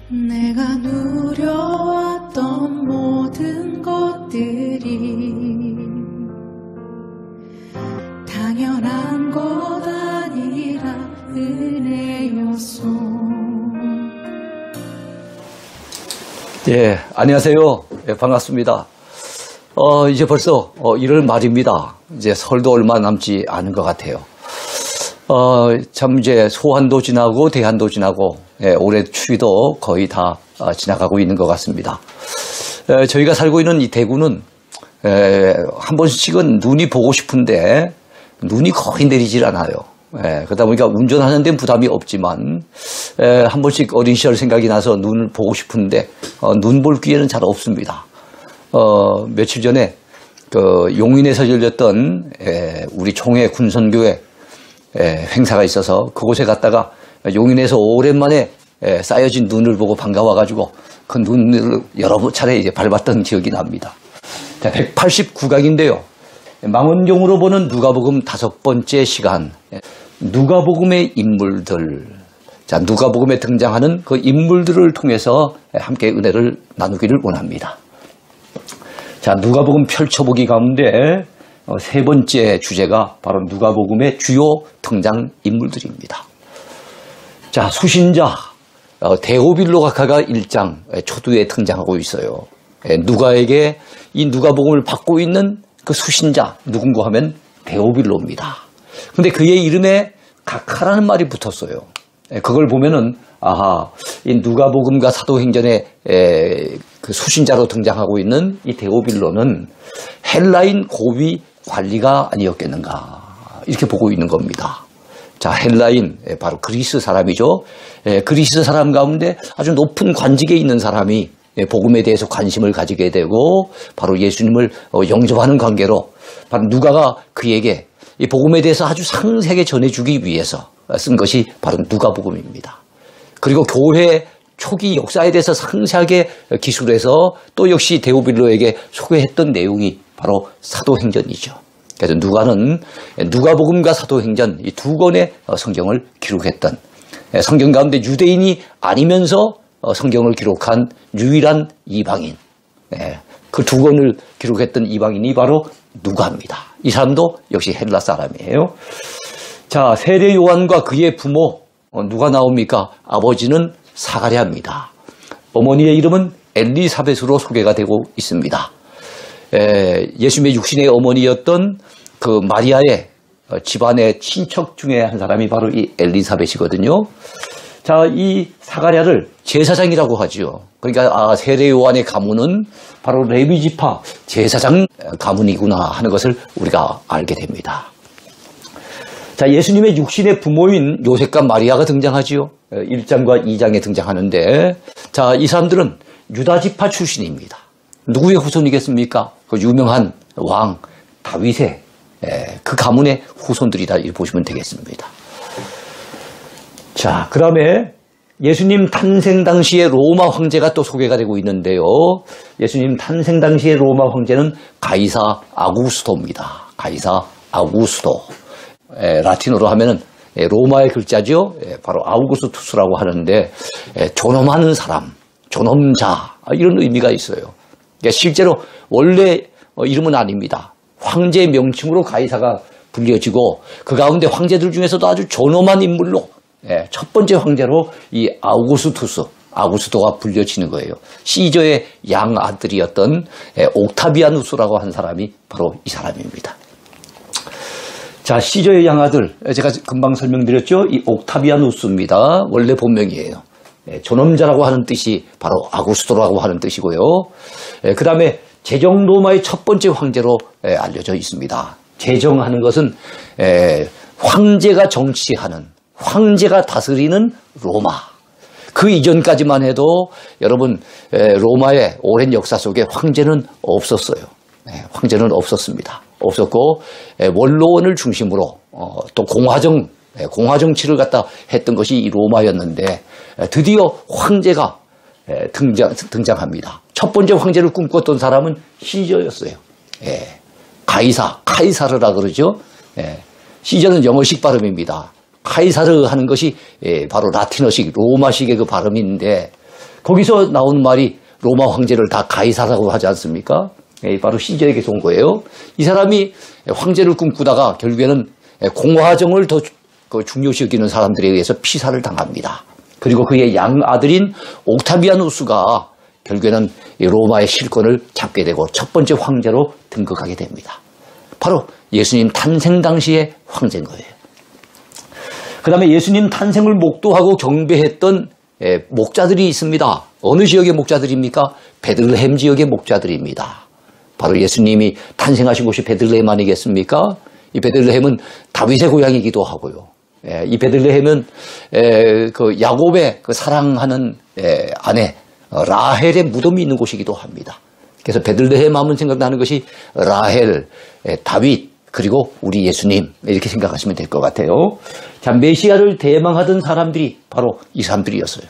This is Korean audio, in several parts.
내가 누려왔던 모든 것들이 당연한 것 아니라 은혜였소. 예, 안녕하세요. 예, 반갑습니다. 이제 벌써 1월 말입니다. 이제 설도 얼마 남지 않은 것 같아요. 참 이제 소환도 지나고 대한도 지나고 올해 추위도 거의 다 지나가고 있는 것 같습니다. 저희가 살고 있는 이 대구는 한 번씩은 눈이 보고 싶은데 눈이 거의 내리질 않아요. 그러다 보니까 운전하는 데는 부담이 없지만 한 번씩 어린 시절 생각이 나서 눈을 보고 싶은데 눈 볼 기회는 잘 없습니다. 며칠 전에 그 용인에서 열렸던 우리 총회 군선교회 행사가 있어서 그곳에 갔다가 용인에서 오랜만에 쌓여진 눈을 보고 반가워가지고 그 눈을 여러 차례 이제 밟았던 기억이 납니다. 자, 189강인데요. 망원경으로 보는 누가복음 5번째 시간. 누가복음의 인물들. 자, 누가복음에 등장하는 그 인물들을 통해서 함께 은혜를 나누기를 원합니다. 자, 누가복음 펼쳐보기 가운데 세 번째 주제가 바로 누가복음의 주요 등장 인물들입니다. 자, 수신자 데오빌로 각하가 1장 초두에 등장하고 있어요. 누가에게 이 누가복음을 받고 있는 그 수신자 누군가 하면 데오빌로입니다. 근데 그의 이름에 각하라는 말이 붙었어요. 그걸 보면은 이 누가복음과 사도행전에 그 수신자로 등장하고 있는 이 데오빌로는 헬라인 고위 관리가 아니었겠는가 이렇게 보고 있는 겁니다. 자, 헬라인 바로 그리스 사람이죠. 그리스 사람 가운데 아주 높은 관직에 있는 사람이 복음에 대해서 관심을 가지게 되고 바로 예수님을 영접하는 관계로 바로 누가가 그에게 이 복음에 대해서 아주 상세하게 전해주기 위해서 쓴 것이 바로 누가복음입니다. 그리고 교회 초기 역사에 대해서 상세하게 기술해서 또 역시 데오빌로에게 소개했던 내용이 바로 사도행전이죠. 그래서 누가는 누가복음과 사도행전 이 두 권의 성경을 기록했던 성경 가운데 유대인이 아니면서 성경을 기록한 유일한 이방인, 그 두 권을 기록했던 이방인이 바로 누가입니다. 이 사람도 역시 헬라 사람이에요. 자, 세례 요한과 그의 부모 누가 나옵니까? 아버지는 사가랴입니다. 어머니의 이름은 엘리사벳으로 소개가 되고 있습니다. 예수님의 육신의 어머니였던 그 마리아의 집안의 친척 중에 한 사람이 바로 이 엘리사벳이거든요. 자, 이 사가랴를 제사장이라고 하지요. 그러니까 세례 요한의 가문은 바로 레위 지파 제사장 가문이구나 하는 것을 우리가 알게 됩니다. 자, 예수님의 육신의 부모인 요셉과 마리아가 등장하지요. 1장과 2장에 등장하는데, 자, 이 사람들은 유다 지파 출신입니다. 누구의 후손이겠습니까? 그 유명한 왕 다윗의 그 가문의 후손들이다 이렇게 보시면 되겠습니다. 자, 그 다음에 예수님 탄생 당시의 로마 황제가 또 소개가 되고 있는데요. 예수님 탄생 당시의 로마 황제는 가이사 아구스토입니다. 가이사 아구스토. 라틴어로 하면은 로마의 글자죠. 바로 아우구스투스라고 하는데 존엄하는 사람, 존엄자 이런 의미가 있어요. 그러니까 실제로 원래 이름은 아닙니다. 황제의 명칭으로 가이사가 불려지고 그 가운데 황제들 중에서도 아주 존엄한 인물로 첫 번째 황제로 이 아우구스토가 불려지는 거예요. 시저의 양아들이었던 옥타비아누스라고 한 사람이 바로 이 사람입니다. 자, 시저의 양아들, 제가 금방 설명드렸죠. 이 옥타비아누스입니다. 원래 본명이에요. 존엄자라고 하는 뜻이 바로 아구스토라고 하는 뜻이고요. 그 다음에 제정 로마의 첫 번째 황제로 알려져 있습니다. 제정하는 것은 황제가 정치하는, 황제가 다스리는 로마. 그 이전까지만 해도 여러분 로마의 오랜 역사 속에 황제는 없었어요. 황제는 없었습니다. 없었고 원로원을 중심으로 또 공화정치를 갖다 했던 것이 이 로마였는데 드디어 황제가 등장합니다. 첫 번째 황제를 꿈꿨던 사람은 시저였어요. 카이사르라 그러죠. 시저는 영어식 발음입니다. 카이사르 하는 것이 바로 라틴어식, 로마식의 그 발음인데 거기서 나오는 말이 로마 황제를 다 가이사라고 하지 않습니까? 바로 시저에게서 온 거예요. 이 사람이 황제를 꿈꾸다가 결국에는 공화정을 더 중요시 여기는 사람들에 의해서 피살을 당합니다. 그리고 그의 양아들인 옥타비아누스가 결국에는 로마의 실권을 잡게 되고 첫 번째 황제로 등극하게 됩니다. 바로 예수님 탄생 당시의 황제인 거예요. 그 다음에 예수님 탄생을 목도하고 경배했던 목자들이 있습니다. 어느 지역의 목자들입니까? 베들레헴 지역의 목자들입니다. 바로 예수님이 탄생하신 곳이 베들레헴 아니겠습니까? 이 베들레헴은 다윗의 고향이기도 하고요. 이 베들레헴은 그 야곱의 그 사랑하는 아내 라헬의 무덤이 있는 곳이기도 합니다. 그래서 베들레헴 하면 생각나는 것이 라헬, 다윗, 그리고 우리 예수님 이렇게 생각하시면 될 것 같아요. 자, 메시아를 대망하던 사람들이 바로 이 사람들이었어요.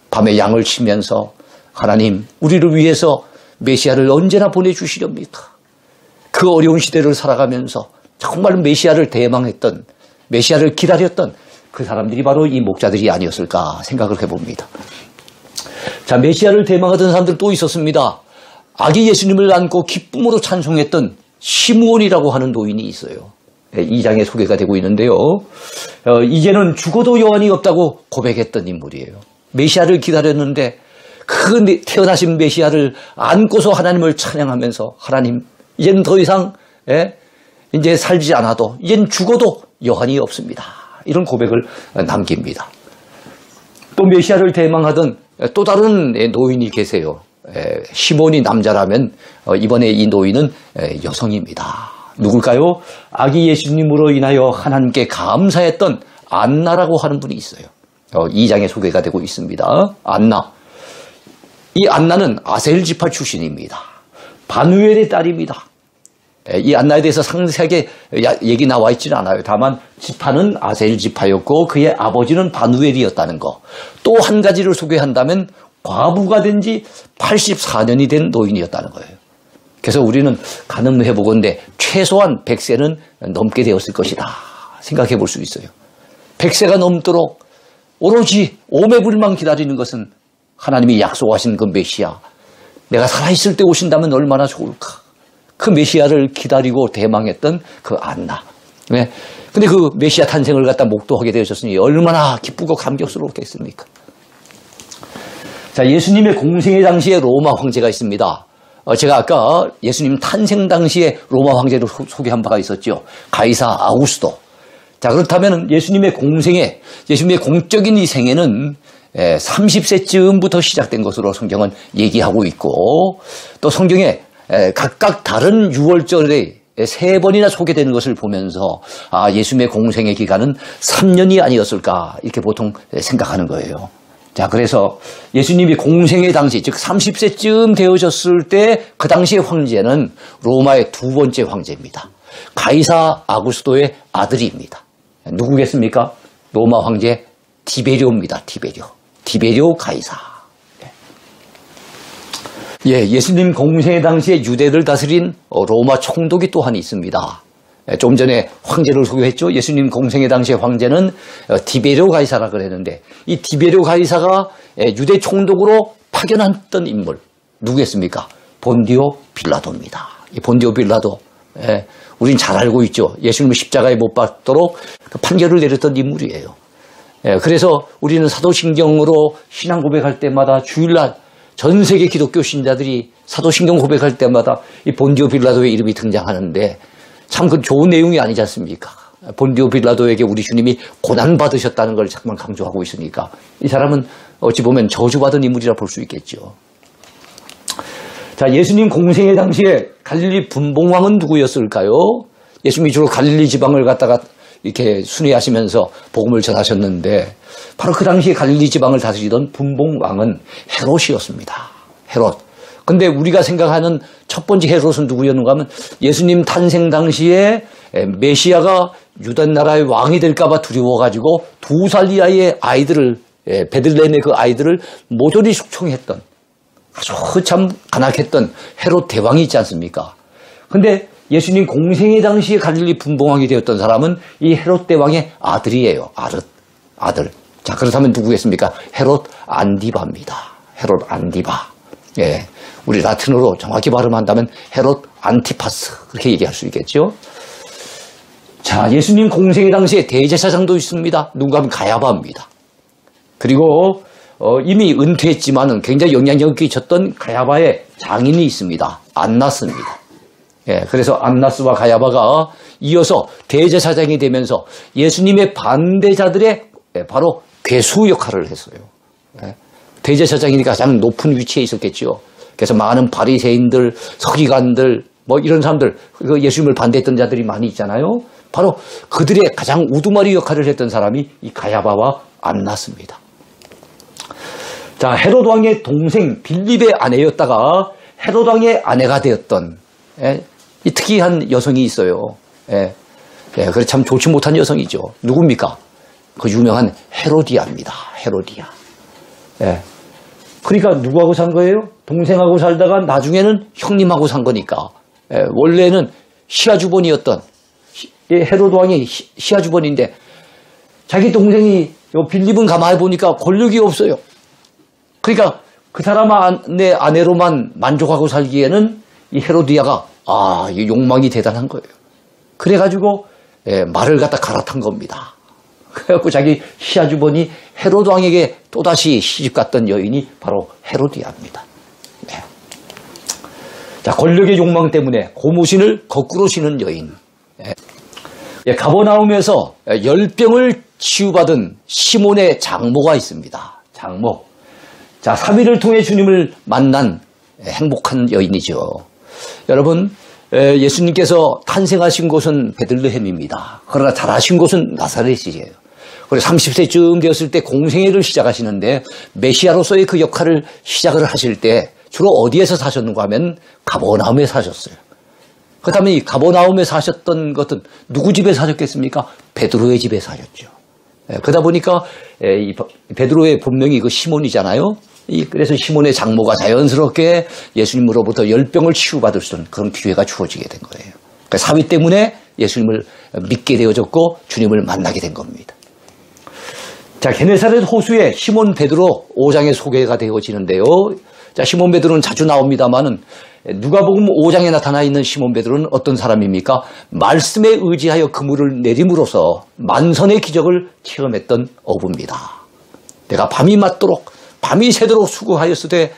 밤에 양을 치면서 하나님 우리를 위해서 메시아를 언제나 보내주시렵니까? 그 어려운 시대를 살아가면서 정말 메시아를 대망했던, 메시아를 기다렸던 그 사람들이 바로 이 목자들이 아니었을까 생각을 해봅니다. 자, 메시아를 대망하던 사람들 또 있었습니다. 아기 예수님을 안고 기쁨으로 찬송했던 시므온이라고 하는 노인이 있어요. 2장에 소개가 되고 있는데요. 이제는 죽어도 여한이 없다고 고백했던 인물이에요. 메시아를 기다렸는데 그 태어나신 메시아를 안고서 하나님을 찬양하면서 하나님 이제는 더 이상 이제 살지 않아도 이제는 죽어도 여한이 없습니다. 이런 고백을 남깁니다. 또 메시아를 대망하던 또 다른 노인이 계세요. 시몬이 남자라면 이번에 이 노인은 여성입니다. 누굴까요? 아기 예수님으로 인하여 하나님께 감사했던 안나라고 하는 분이 있어요. 2장에 소개가 되고 있습니다. 안나. 이 안나는 아셀 지파 출신입니다. 바누엘의 딸입니다. 이 안나에 대해서 상세하게 얘기 나와 있지는 않아요. 다만 지파는 아셀 지파였고 그의 아버지는 바누엘이었다는 거. 또 한 가지를 소개한다면 과부가 된 지 84년이 된 노인이었다는 거예요. 그래서 우리는 가늠해보건대 최소한 100세는 넘게 되었을 것이다 생각해 볼 수 있어요. 100세가 넘도록 오로지 오매불만 기다리는 것은 하나님이 약속하신 그 메시아, 내가 살아있을 때 오신다면 얼마나 좋을까. 그 메시아를 기다리고 대망했던 그 안나. 근데 그 메시아 탄생을 갖다 목도하게 되셨으니 얼마나 기쁘고 감격스럽겠습니까? 자, 예수님의 공생의 당시에 로마 황제가 있습니다. 제가 아까 예수님 탄생 당시에 로마 황제를 소개한 바가 있었죠. 가이사 아우구스도. 자, 그렇다면 예수님의 공생애, 예수님의 공적인 이 생애는 30세쯤부터 시작된 것으로 성경은 얘기하고 있고, 또 성경에 각각 다른 6월절에 3번이나 소개되는 것을 보면서 예수님의 공생의 기간은 3년이 아니었을까 이렇게 보통 생각하는 거예요. 자, 그래서 예수님이 공생의 당시, 즉 30세쯤 되어졌을 때 그 당시의 황제는 로마의 두 번째 황제입니다. 가이사 아구스도의 아들입니다. 누구겠습니까? 로마 황제 디베리오입니다. 디베리오 가이사. 예수님 공생의 당시에 유대를 다스린 로마 총독이 또한 있습니다. 좀 전에 황제를 소개했죠. 예수님 공생의 당시의 황제는 디베리오 가이사라 그랬는데 이 디베리오 가이사가 유대 총독으로 파견했던 인물 누구겠습니까? 본디오 빌라도입니다. 이 본디오 빌라도 우린 잘 알고 있죠. 예수님을 십자가에 못 박도록 판결을 내렸던 인물이에요. 그래서 우리는 사도신경으로 신앙 고백할 때마다 주일날 전 세계 기독교 신자들이 사도신경 고백할 때마다 이 본디오 빌라도의 이름이 등장하는데 참 그 좋은 내용이 아니지 않습니까? 본디오 빌라도에게 우리 주님이 고난받으셨다는 걸 정말 강조하고 있으니까 이 사람은 어찌 보면 저주받은 인물이라 볼 수 있겠죠. 자, 예수님 공생의 당시에 갈릴리 분봉왕은 누구였을까요? 예수님이 주로 갈릴리 지방을 갖다가 이렇게 순회하시면서 복음을 전하셨는데 바로 그 당시에 갈릴리 지방을 다스리던 분봉왕은 헤롯이었습니다. 헤롯. 근데 우리가 생각하는 첫 번째 헤롯은 누구였는가 하면 예수님 탄생 당시에 메시아가 유다 나라의 왕이 될까봐 두려워가지고 2살 이하의 아이들을, 베들레헴의 그 아이들을 모조리 숙청했던 아주 참 간악했던 헤롯 대왕이 있지 않습니까? 근데 예수님 공생의 당시에 갈릴리 분봉왕이 되었던 사람은 이 헤롯 대왕의 아들이에요. 아들. 자, 그렇다면 누구겠습니까? 헤롯 안디바입니다. 헤롯 안디바. 예, 우리 라틴어로 정확히 발음한다면 헤롯 안티파스 그렇게 얘기할 수 있겠죠. 자, 예수님 공생의 당시에 대제사장도 있습니다. 누군가 하면 가야바입니다. 그리고 이미 은퇴했지만은 굉장히 영향력을 끼쳤던 가야바의 장인이 있습니다. 안나스입니다. 예, 그래서 안나스와 가야바가 이어서 대제사장이 되면서 예수님의 반대자들의 바로 괴수 역할을 했어요. 예, 대제사장이니까 가장 높은 위치에 있었겠죠. 그래서 많은 바리새인들, 서기관들, 뭐 이런 사람들, 예수님을 반대했던 자들이 많이 있잖아요. 바로 그들의 가장 우두머리 역할을 했던 사람이 이 가야바와 안나스입니다. 자, 헤롯 왕의 동생 빌립의 아내였다가 헤롯 왕의 아내가 되었던 이 특이한 여성이 있어요. 그래 참 좋지 못한 여성이죠. 누굽니까? 그 유명한 헤로디아입니다. 헤로디아. 그러니까 누구하고 산 거예요? 동생하고 살다가 나중에는 형님하고 산 거니까. 원래는 시아주본이었던 헤롯 왕이 시아주본인데 자기 동생이 빌립은 가만히 보니까 권력이 없어요. 그러니까 그 사람의 아내로만 만족하고 살기에는 이 헤로디아가 이 욕망이 대단한 거예요. 그래가지고 말을 갖다 갈아탄 겁니다. 그래갖고 자기 시아주본이 헤롯 왕에게 또다시 시집갔던 여인이 바로 헤로디아입니다. 자, 권력의 욕망 때문에 고무신을 거꾸로 신은 여인. 가버나움에서 열병을 치유받은 시몬의 장모가 있습니다. 장모. 자, 3일을 통해 주님을 만난 행복한 여인이죠. 여러분, 예수님께서 탄생하신 곳은 베들레헴입니다. 그러나 자라신 곳은 나사렛이에요. 그리고 30세쯤 되었을 때 공생애를 시작하시는데 메시아로서의 그 역할을 시작을 하실 때 주로 어디에서 사셨는가 하면 가버나움에 사셨어요. 그렇다면 이 가버나움에 사셨던 것은 누구 집에 사셨겠습니까? 베드로의 집에 사셨죠. 그러다 보니까 이 베드로의 본명이 그 시몬이잖아요. 그래서 시몬의 장모가 자연스럽게 예수님으로부터 열병을 치유받을 수 있는 그런 기회가 주어지게 된 거예요. 그러니까 사위 때문에 예수님을 믿게 되어졌고 주님을 만나게 된 겁니다. 자, 게네사렛 호수에 시몬 베드로 5장에 소개가 되어지는데요. 자, 시몬 베드로는 자주 나옵니다만은 누가복음 5장에 나타나 있는 시몬 베드로는 어떤 사람입니까? 말씀에 의지하여 그물을 내림으로써 만선의 기적을 체험했던 어부입니다. 내가 밤이 맞도록 밤이 새도록 수고하였으되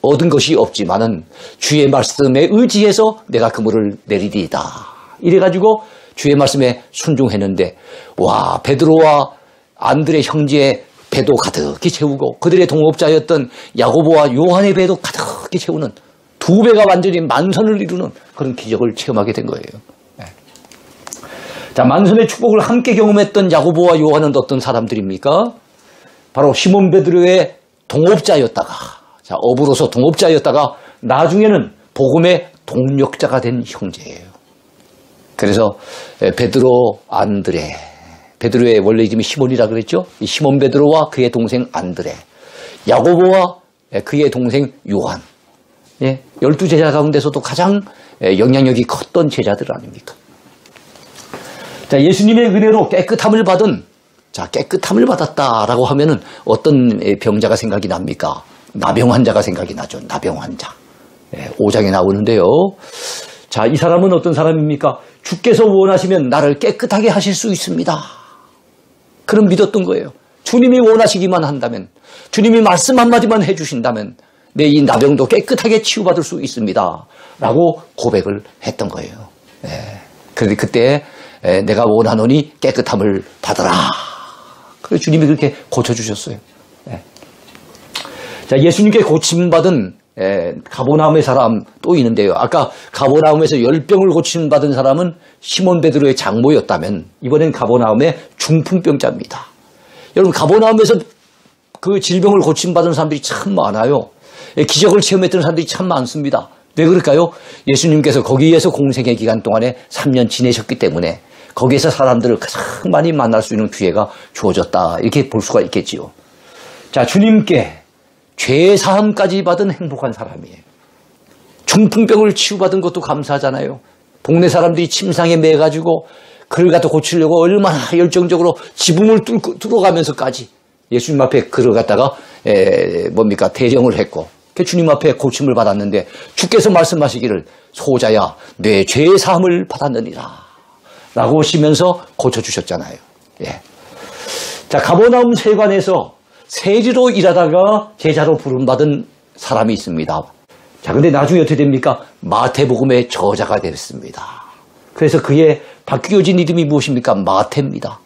얻은 것이 없지만은 주의 말씀에 의지해서 내가 그물을 내리리이다. 이래가지고 주의 말씀에 순종했는데 와, 베드로와 안드레 형제의 배도 가득히 채우고 그들의 동업자였던 야고보와 요한의 배도 가득히 채우는 두 배가 완전히 만선을 이루는 그런 기적을 체험하게 된 거예요. 자, 만선의 축복을 함께 경험했던 야고보와 요한은 어떤 사람들입니까? 바로 시몬 베드로의 동업자였다가, 자, 어부로서 동업자였다가 나중에는 복음의 동력자가 된 형제예요. 그래서 베드로, 안드레, 베드로의 원래 이름이 시몬이라 그랬죠. 이 시몬 베드로와 그의 동생 안드레, 야고보와 그의 동생 요한, 12제자 가운데서도 가장 영향력이 컸던 제자들 아닙니까? 자, 예수님의 은혜로 깨끗함을 받은, 자, 깨끗함을 받았다라고 하면은 어떤 병자가 생각이 납니까? 나병 환자가 생각이 나죠. 나병 환자. 5장에 나오는데요. 자, 이 사람은 어떤 사람입니까? 주께서 원하시면 나를 깨끗하게 하실 수 있습니다. 그럼 믿었던 거예요. 주님이 원하시기만 한다면, 주님이 말씀 한마디만 해주신다면 내 이 나병도 깨끗하게 치유받을 수 있습니다. 라고 고백을 했던 거예요. 그런데 그때 내가 원하노니 깨끗함을 받으라. 그래서 주님이 그렇게 고쳐주셨어요. 자, 예수님께 고침받은 가버나움의 사람 또 있는데요. 아까 가버나움에서 열병을 고침받은 사람은 시몬 베드로의 장모였다면 이번엔 가버나움의 중풍병자입니다. 여러분, 가버나움에서 그 질병을 고침받은 사람들이 참 많아요. 기적을 체험했던 사람들이 참 많습니다. 왜 그럴까요? 예수님께서 거기에서 공생의 기간 동안에 3년 지내셨기 때문에 거기에서 사람들을 가장 많이 만날 수 있는 기회가 주어졌다. 이렇게 볼 수가 있겠지요. 자, 주님께 죄 사함까지 받은 행복한 사람이에요. 중풍병을 치유받은 것도 감사하잖아요. 동네 사람들이 침상에 매가지고 그를 갖다 고치려고 얼마나 열정적으로 지붕을 뚫어가면서까지 예수님 앞에 그를 갖다가 대령을 했고 주님 앞에 고침을 받았는데 주께서 말씀하시기를 소자야 내 죄의 사함을 받았느니라 라고 하시면서 고쳐주셨잖아요. 예. 자, 가버나움 세관에서 세리로 일하다가 제자로 부름받은 사람이 있습니다. 자, 근데 나중에 어떻게 됩니까? 마태복음의 저자가 됐습니다. 그래서 그의 바뀌어진 이름이 무엇입니까? 마태입니다.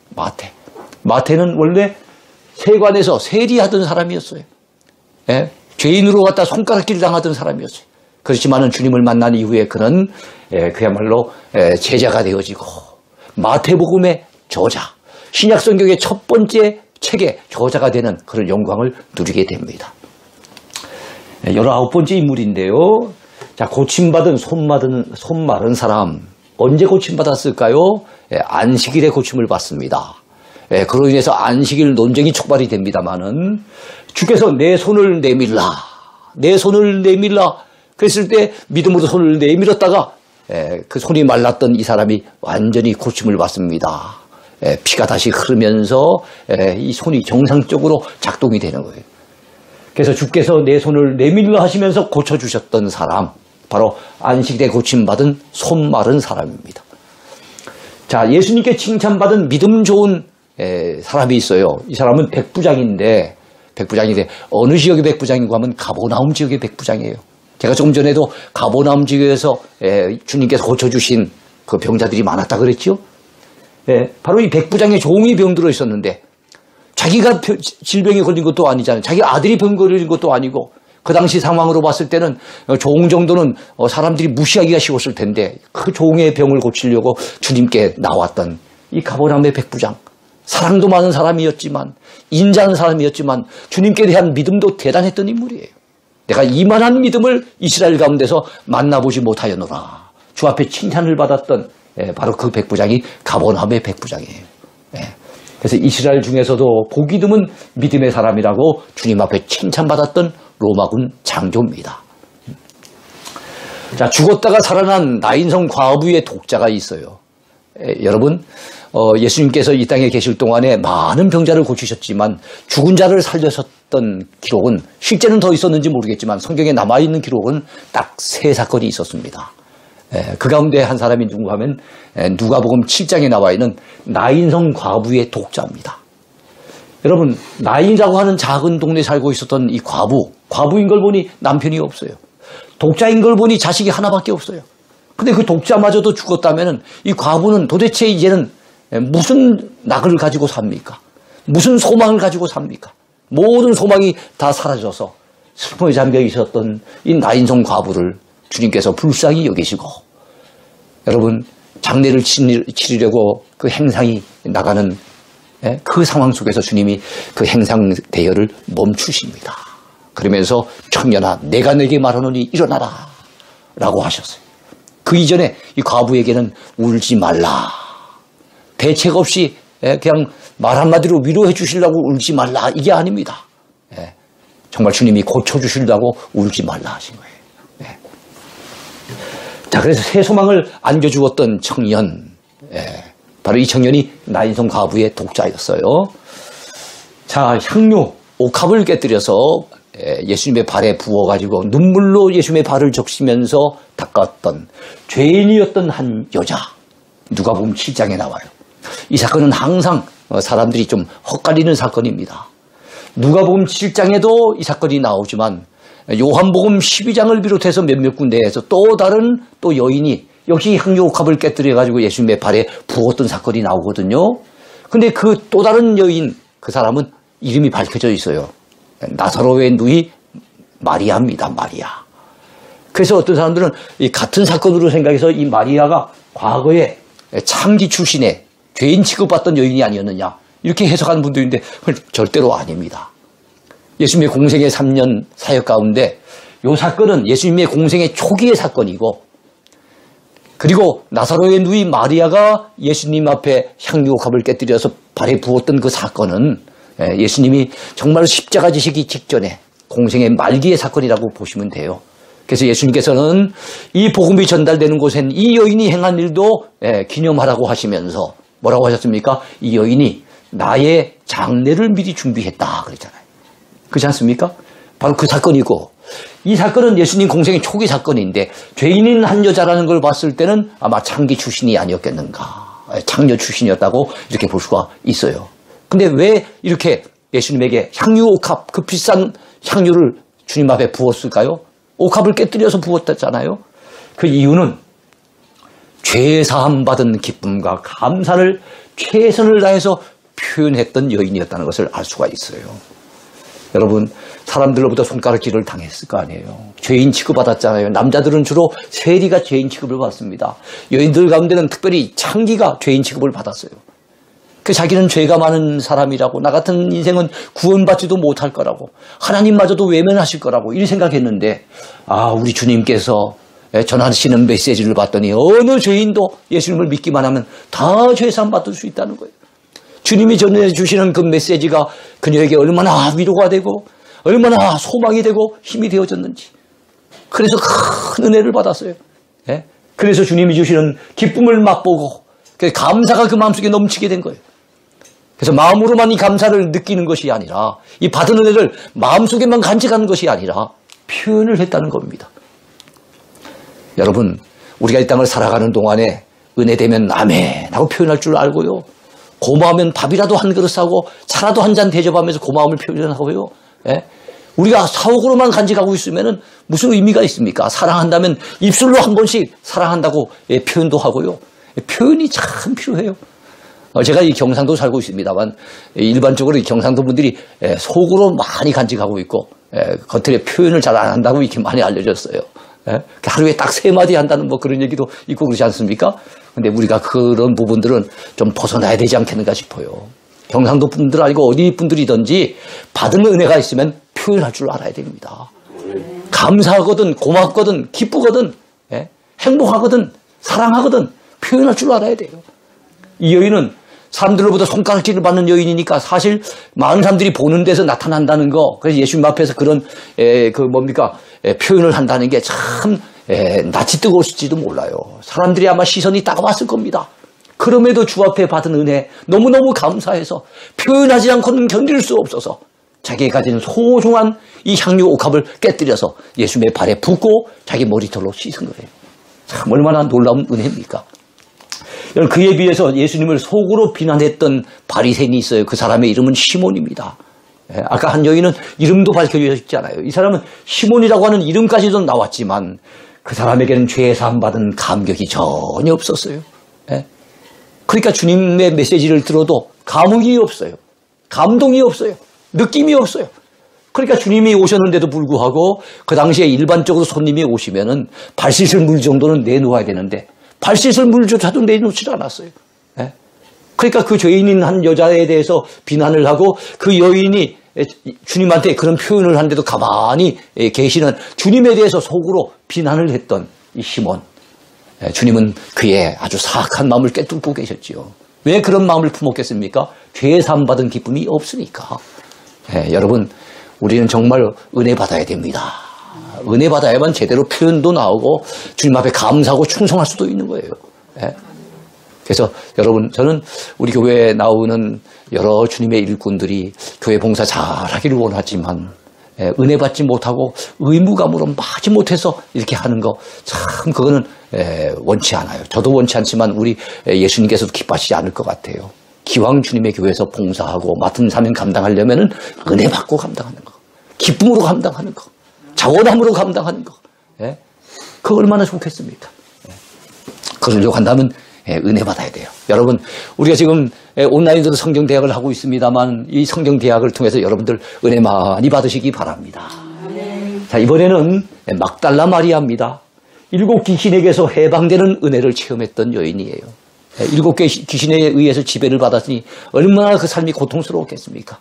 마태는 원래 세관에서 세리하던 사람이었어요. 예? 죄인으로 갖다 손가락질 당하던 사람이었어요. 그렇지만은 주님을 만난 이후에 그는 그야말로 제자가 되어지고 마태복음의 저자, 신약성경의 첫 번째 책의 저자가 되는 그런 영광을 누리게 됩니다. 19번째 인물인데요. 자, 고침받은 손 마른 사람. 언제 고침받았을까요? 안식일에 고침을 받습니다. 그로 인해서 안식일 논쟁이 촉발이 됩니다마는 주께서 내 손을 내밀라. 그랬을 때 믿음으로 손을 내밀었다가 그 손이 말랐던 이 사람이 완전히 고침을 받습니다. 피가 다시 흐르면서 이 손이 정상적으로 작동이 되는 거예요. 그래서 주께서 내 손을 내밀라 하시면서 고쳐주셨던 사람, 바로 안식일에 고침받은 손 마른 사람입니다. 자, 예수님께 칭찬받은 믿음 좋은 사람이 있어요. 이 사람은 백부장인데 어느 지역의 백부장인가 하면 가버나움 지역의 백부장이에요. 제가 조금 전에도 가버나움 지역에서 주님께서 고쳐주신 그 병자들이 많았다 그랬죠. 바로 이 백부장의 종이 병들어 있었는데 자기가 질병에 걸린 것도 아니잖아요. 자기 아들이 병 걸린 것도 아니고 그 당시 상황으로 봤을 때는 종 정도는 사람들이 무시하기가 쉬웠을 텐데 그 종의 병을 고치려고 주님께 나왔던 이 가버나움의 백부장. 사랑도 많은 사람이었지만 인자한 사람이었지만 주님께 대한 믿음도 대단했던 인물이에요. 내가 이만한 믿음을 이스라엘 가운데서 만나보지 못하였노라. 주 앞에 칭찬을 받았던 바로 그 백부장이 가버나움의 백부장이에요. 그래서 이스라엘 중에서도 보기 드문 믿음의 사람이라고 주님 앞에 칭찬받았던 로마군 장교입니다. 자, 죽었다가 살아난 나인성 과부의 독자가 있어요. 여러분, 예수님께서 이 땅에 계실 동안에 많은 병자를 고치셨지만 죽은 자를 살렸었던 기록은 실제는 더 있었는지 모르겠지만 성경에 남아있는 기록은 딱 3사건이 있었습니다. 그 가운데 한 사람이 누군가 하면 누가복음 7장에 나와 있는 나인성 과부의 독자입니다. 여러분, 나인이라고 하는 작은 동네에 살고 있었던 이 과부인 걸 보니 남편이 없어요. 독자인 걸 보니 자식이 하나밖에 없어요. 근데 그 독자마저도 죽었다면 이 과부는 도대체 이제는 무슨 낙을 가지고 삽니까? 무슨 소망을 가지고 삽니까? 모든 소망이 다 사라져서 슬픔에 잠겨 있었던 이 나인성 과부를 주님께서 불쌍히 여기시고 여러분 장례를 치르려고 그 행상이 나가는 그 상황 속에서 주님이 그 행상 대여를 멈추십니다. 그러면서 청년아 내가 내게 말하노니 일어나라 라고 하셨어요. 그 이전에 이 과부에게는 울지 말라. 대책 없이 그냥 말 한마디로 위로해 주시려고 울지 말라. 이게 아닙니다. 정말 주님이 고쳐주시려고 울지 말라 하신 거예요. 자, 그래서 새 소망을 안겨주었던 청년. 바로 이 청년이 나인성 과부의 독자였어요. 자, 향료, 옥합을 깨뜨려서 예수님의 발에 부어가지고 눈물로 예수님의 발을 적시면서 닦았던 죄인이었던 한 여자. 누가복음 7장에 나와요. 이 사건은 항상 사람들이 좀 헛갈리는 사건입니다. 누가복음 7장에도 이 사건이 나오지만 요한복음 12장을 비롯해서 몇몇 군데에서 또 다른 또 여인이 역시 향료옥합을 깨뜨려가지고 예수님의 발에 부었던 사건이 나오거든요. 근데 그 또 다른 여인, 그 사람은 이름이 밝혀져 있어요. 나사로의 누이 마리아입니다. 마리아. 그래서 어떤 사람들은 이 같은 사건으로 생각해서 이 마리아가 과거에 창기 출신의 죄인 취급받던 여인이 아니었느냐 이렇게 해석하는 분도 있는데 절대로 아닙니다. 예수님의 공생의 3년 사역 가운데 이 사건은 예수님의 공생의 초기의 사건이고 그리고 나사로의 누이 마리아가 예수님 앞에 향유옥합을 깨뜨려서 발에 부었던 그 사건은 예수님이 정말 십자가 지시기 직전에 공생의 말기의 사건이라고 보시면 돼요. 그래서 예수님께서는 이 복음이 전달되는 곳엔 이 여인이 행한 일도 기념하라고 하시면서 뭐라고 하셨습니까? 이 여인이 나의 장례를 미리 준비했다 그랬잖아요. 그렇지 않습니까? 바로 그 사건이고, 이 사건은 예수님 공생의 초기 사건인데 죄인인 한 여자라는 걸 봤을 때는 아마 창기 출신이 아니었겠는가, 창녀 출신이었다고 이렇게 볼 수가 있어요. 근데 왜 이렇게 예수님에게 향유 옥합, 그 비싼 향유를 주님 앞에 부었을까요? 옥합을 깨뜨려서 부었다잖아요. 그 이유는 죄 사함 받은 기쁨과 감사를 최선을 다해서 표현했던 여인이었다는 것을 알 수가 있어요. 여러분, 사람들로부터 손가락질을 당했을 거 아니에요. 죄인 취급받았잖아요. 남자들은 주로 세리가 죄인 취급을 받습니다. 여인들 가운데는 특별히 창기가 죄인 취급을 받았어요. 그 자기는 죄가 많은 사람이라고, 나 같은 인생은 구원받지도 못할 거라고, 하나님마저도 외면하실 거라고 이렇게 생각했는데, 우리 주님께서 전하시는 메시지를 봤더니 어느 죄인도 예수님을 믿기만 하면 다 죄사함 받을 수 있다는 거예요. 주님이 전해주시는 그 메시지가 그녀에게 얼마나 위로가 되고 얼마나 소망이 되고 힘이 되어졌는지, 그래서 큰 은혜를 받았어요. 그래서 주님이 주시는 기쁨을 맛보고 감사가 그 마음속에 넘치게 된 거예요. 그래서 마음으로만 이 감사를 느끼는 것이 아니라, 이 받은 은혜를 마음속에만 간직하는 것이 아니라 표현을 했다는 겁니다. 여러분, 우리가 이 땅을 살아가는 동안에 은혜 되면 아멘 하고 표현할 줄 알고요, 고마우면 밥이라도 한 그릇 사고 차라도 한 잔 대접하면서 고마움을 표현하고요, 우리가 사옥으로만 간직하고 있으면 무슨 의미가 있습니까? 사랑한다면 입술로 한 번씩 사랑한다고 표현도 하고요. 표현이 참 필요해요. 제가 이 경상도 살고 있습니다만, 일반적으로 이 경상도 분들이 속으로 많이 간직하고 있고 겉으로 표현을 잘 안 한다고 이렇게 많이 알려졌어요. 하루에 딱 3마디 한다는 뭐 그런 얘기도 있고 그러지 않습니까? 근데 우리가 그런 부분들은 좀 벗어나야 되지 않겠는가 싶어요. 경상도 분들 아니고 어디 분들이든지 받은 은혜가 있으면 표현할 줄 알아야 됩니다. 감사하거든, 고맙거든, 기쁘거든, 행복하거든, 사랑하거든 표현할 줄 알아야 돼요. 이 여인은 사람들로부터 손가락질을 받는 여인이니까 사실 많은 사람들이 보는 데서 나타난다는 거, 그래서 예수님 앞에서 그런 표현을 한다는 게 참 낯이 뜨거울지도 몰라요. 사람들이 아마 시선이 따가웠을 겁니다. 그럼에도 주 앞에 받은 은혜 너무너무 감사해서 표현하지 않고는 견딜 수 없어서 자기가 가진 소중한 이 향유 옥합을 깨뜨려서 예수님의 발에 붓고 자기 머리털로 씻은 거예요. 참 얼마나 놀라운 은혜입니까? 그에 비해서 예수님을 속으로 비난했던 바리새인이 있어요. 그 사람의 이름은 시몬입니다. 아까 한 여인은 이름도 밝혀져 있잖아요. 이 사람은 시몬이라고 하는 이름까지도 나왔지만 그 사람에게는 죄 사함 받은 감격이 전혀 없었어요. 그러니까 주님의 메시지를 들어도 감흥이 없어요. 감동이 없어요. 느낌이 없어요. 그러니까 주님이 오셨는데도 불구하고 그 당시에 일반적으로 손님이 오시면은 발 씻을 물 정도는 내놓아야 되는데 발 씻을 물조차도 내놓지 않았어요. 그러니까 그 죄인인 한 여자에 대해서 비난을 하고 그 여인이 주님한테 그런 표현을 하는데도 가만히 계시는 주님에 대해서 속으로 비난을 했던 이 시몬. 주님은 그의 아주 사악한 마음을 꿰뚫고 계셨지요. 왜 그런 마음을 품었겠습니까? 죄 사함 받은 기쁨이 없으니까. 여러분, 우리는 정말 은혜 받아야 됩니다. 은혜 받아야만 제대로 표현도 나오고 주님 앞에 감사하고 충성할 수도 있는 거예요. 그래서 여러분, 저는 우리 교회에 나오는 여러 주님의 일꾼들이 교회 봉사 잘하기를 원하지만 은혜 받지 못하고 의무감으로 마지 못해서 이렇게 하는 거 참 그거는 원치 않아요. 저도 원치 않지만 우리 예수님께서도 기뻐하시지 않을 것 같아요. 기왕 주님의 교회에서 봉사하고 맡은 사명 감당하려면은 은혜 받고 감당하는 거, 기쁨으로 감당하는 거, 자원함으로 감당하는 거, 그거 얼마나 좋겠습니까? 그러려고 한다면 은혜 받아야 돼요. 여러분, 우리가 지금 온라인으로 성경대학을 하고 있습니다만 이 성경대학을 통해서 여러분들 은혜 많이 받으시기 바랍니다. 자, 이번에는 막달라 마리아입니다. 7 귀신에게서 해방되는 은혜를 체험했던 여인이에요. 7 귀신에 의해서 지배를 받았으니 얼마나 그 삶이 고통스러웠겠습니까?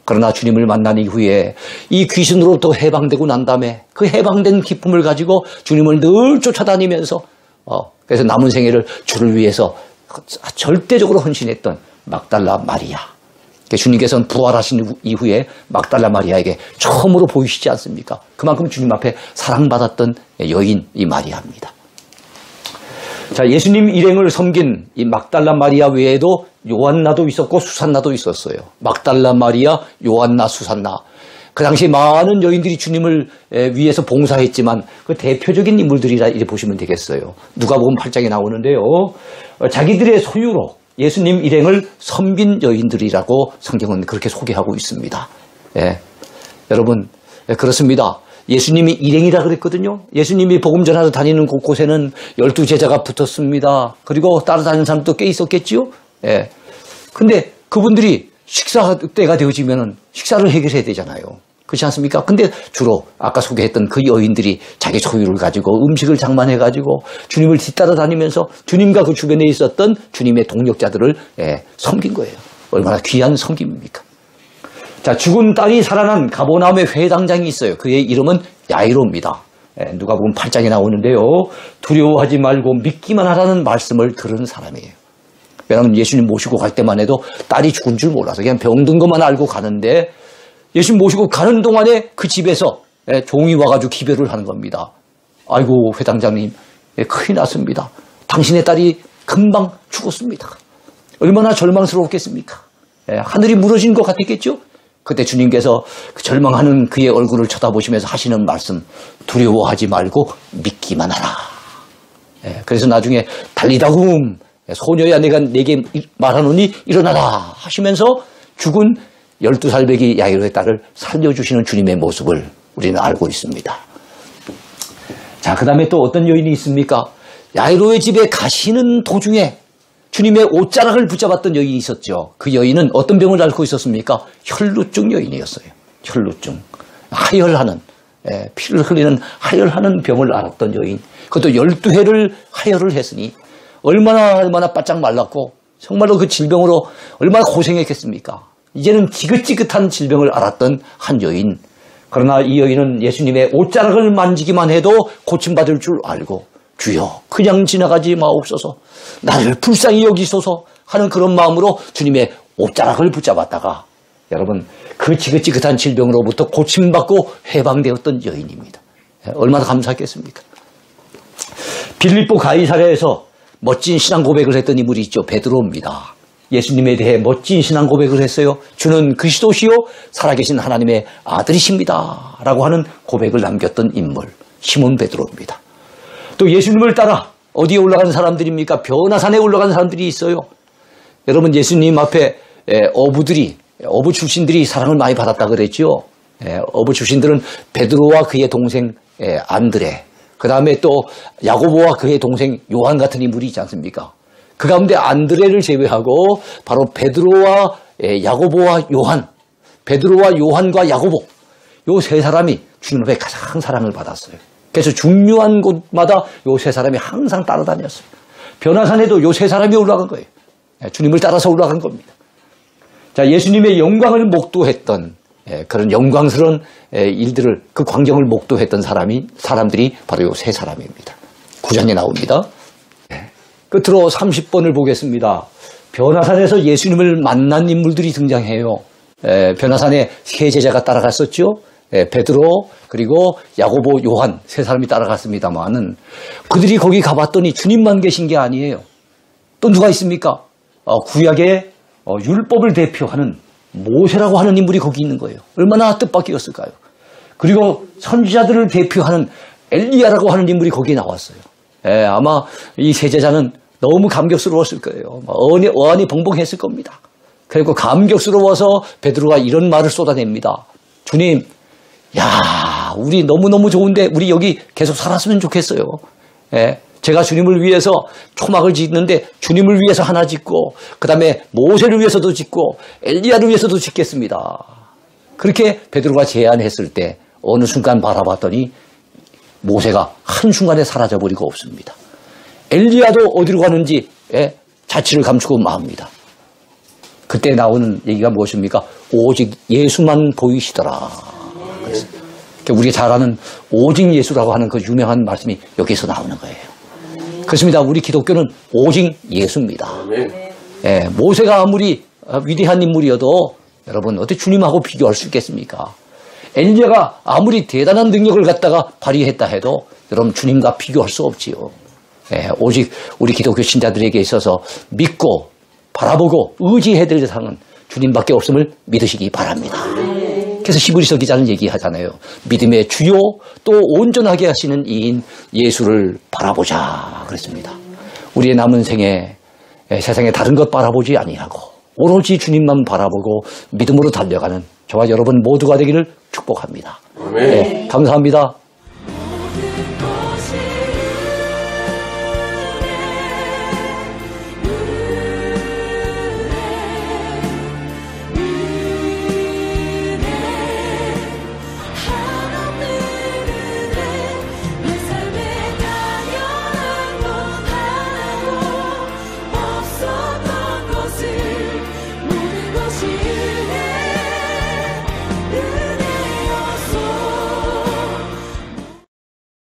그러나 주님을 만난 이후에 이 귀신으로부터 해방되고 난 다음에 그 해방된 기쁨을 가지고 주님을 늘 쫓아다니면서 그래서 남은 생애를 주를 위해서 절대적으로 헌신했던 막달라 마리아. 주님께서는 부활하신 이후에 막달라 마리아에게 처음으로 보이시지 않습니까? 그만큼 주님 앞에 사랑받았던 여인 이 마리아입니다. 자, 예수님 일행을 섬긴 이 막달라 마리아 외에도 요한나도 있었고 수산나도 있었어요. 막달라 마리아, 요한나, 수산나. 그 당시 많은 여인들이 주님을 위해서 봉사했지만 그 대표적인 인물들이라 이제 보시면 되겠어요. 누가복음 8장에 나오는데요. 자기들의 소유로 예수님 일행을 섬긴 여인들이라고 성경은 그렇게 소개하고 있습니다. 예. 여러분, 그렇습니다. 예수님이 일행이라 그랬거든요. 예수님이 복음 전하러 다니는 곳곳에는 12제자가 붙었습니다. 그리고 따라다니는 사람도 꽤 있었겠지요. 예. 근데 그분들이 식사 때가 되어지면은 식사를 해결해야 되잖아요. 그렇지 않습니까? 근데 주로 아까 소개했던 그 여인들이 자기 소유를 가지고 음식을 장만해 가지고 주님을 뒤따라 다니면서 주님과 그 주변에 있었던 주님의 동력자들을 섬긴 거예요. 얼마나 귀한 섬김입니까? 자, 죽은 딸이 살아난 가버나움의 회당장이 있어요. 그의 이름은 야이로입니다. 누가복음 8장에 나오는데요. 두려워하지 말고 믿기만 하라는 말씀을 들은 사람이에요. 왜냐하면 예수님 모시고 갈 때만 해도 딸이 죽은 줄 몰라서 그냥 병든 것만 알고 가는데 예수님 모시고 가는 동안에 그 집에서 종이 와가지고 기별을 하는 겁니다. 아이고 회당장님 큰일 났습니다. 당신의 딸이 금방 죽었습니다. 얼마나 절망스러웠겠습니까? 하늘이 무너진 것 같았겠죠? 그때 주님께서 그 절망하는 그의 얼굴을 쳐다보시면서 하시는 말씀, 두려워하지 말고 믿기만 하라. 그래서 나중에 달리다굼, 소녀야 내가 내게 말하노니 일어나라 하시면서 죽은 12살배기 야이로의 딸을 살려주시는 주님의 모습을 우리는 알고 있습니다. 자, 그 다음에 또 어떤 여인이 있습니까? 야이로의 집에 가시는 도중에 주님의 옷자락을 붙잡았던 여인이 있었죠. 그 여인은 어떤 병을 앓고 있었습니까? 혈루증 여인이었어요. 혈루증. 하혈하는, 피를 흘리는 하혈하는 병을 앓았던 여인. 그것도 12회를 하혈을 했으니 얼마나 바짝 말랐고 정말로 그 질병으로 얼마나 고생했겠습니까? 이제는 지긋지긋한 질병을 앓았던 한 여인. 그러나 이 여인은 예수님의 옷자락을 만지기만 해도 고침받을 줄 알고 주여 그냥 지나가지 마옵소서 나를 불쌍히 여기소서 하는 그런 마음으로 주님의 옷자락을 붙잡았다가 여러분 그 지긋지긋한 질병으로부터 고침받고 해방되었던 여인입니다. 얼마나 감사했겠습니까? 빌립보 가이사랴에서 멋진 신앙 고백을 했던 인물이 있죠. 베드로입니다. 예수님에 대해 멋진 신앙 고백을 했어요. 주는 그리스도시요 살아계신 하나님의 아들이십니다 라고 하는 고백을 남겼던 인물 시몬 베드로입니다. 또 예수님을 따라 어디에 올라간 사람들입니까? 변화산에 올라간 사람들이 있어요. 여러분 예수님 앞에 어부 출신들이 사랑을 많이 받았다 그랬죠. 어부 출신들은 베드로와 그의 동생 안드레, 그 다음에 또 야고보와 그의 동생 요한 같은 인물이 있지 않습니까? 그 가운데 안드레를 제외하고 바로 베드로와 야고보와 요한, 베드로와 요한과 야고보 요 세 사람이 주님 앞에 가장 사랑을 받았어요. 그래서 중요한 곳마다 요 세 사람이 항상 따라다녔어요. 변화산에도 요 세 사람이 올라간 거예요. 주님을 따라서 올라간 겁니다. 자, 예수님의 영광을 목도했던 그런 영광스러운 일들을 그 광경을 목도했던 사람들이 바로 요 세 사람입니다. 9장에 나옵니다. 끝으로 30번을 보겠습니다. 변화산에서 예수님을 만난 인물들이 등장해요. 변화산에 세 제자가 따라갔었죠. 베드로 그리고 야고보 요한 세 사람이 따라갔습니다만은 그들이 거기 가봤더니 주님만 계신 게 아니에요. 또 누가 있습니까? 구약의 율법을 대표하는 모세라고 하는 인물이 거기 있는 거예요. 얼마나 뜻밖이었을까요? 그리고 선지자들을 대표하는 엘리야라고 하는 인물이 거기에 나왔어요. 아마 이 세 제자는 너무 감격스러웠을 거예요. 어안이 벙벙했을 겁니다. 그리고 감격스러워서 베드로가 이런 말을 쏟아냅니다. 주님, 야, 우리 너무너무 좋은데 우리 여기 계속 살았으면 좋겠어요. 제가 주님을 위해서 초막을 짓는데 주님을 위해서 하나 짓고 그 다음에 모세를 위해서도 짓고 엘리야를 위해서도 짓겠습니다. 그렇게 베드로가 제안했을 때 어느 순간 바라봤더니 모세가 한순간에 사라져버리고 없습니다. 엘리야도 어디로 가는지 자취를 감추고 맙니다. 그때 나오는 얘기가 무엇입니까? 오직 예수만 보이시더라. 우리가 잘 아는 오직 예수라고 하는 그 유명한 말씀이 여기서 나오는 거예요. 그렇습니다. 우리 기독교는 오직 예수입니다. 모세가 아무리 위대한 인물이어도 여러분 어떻게 주님하고 비교할 수 있겠습니까? 엘리야가 아무리 대단한 능력을 갖다가 발휘했다 해도 여러분 주님과 비교할 수 없지요. 오직 우리 기독교 신자들에게 있어서 믿고 바라보고 의지해야 될 대상은 주님밖에 없음을 믿으시기 바랍니다. 그래서 히브리서 기자는 얘기하잖아요. 믿음의 주요 또 온전하게 하시는 이인 예수를 바라보자 그랬습니다. 우리의 남은 생에 세상에 다른 것 바라보지 아니하고 오로지 주님만 바라보고 믿음으로 달려가는 저와 여러분 모두가 되기를 축복합니다. 네, 감사합니다.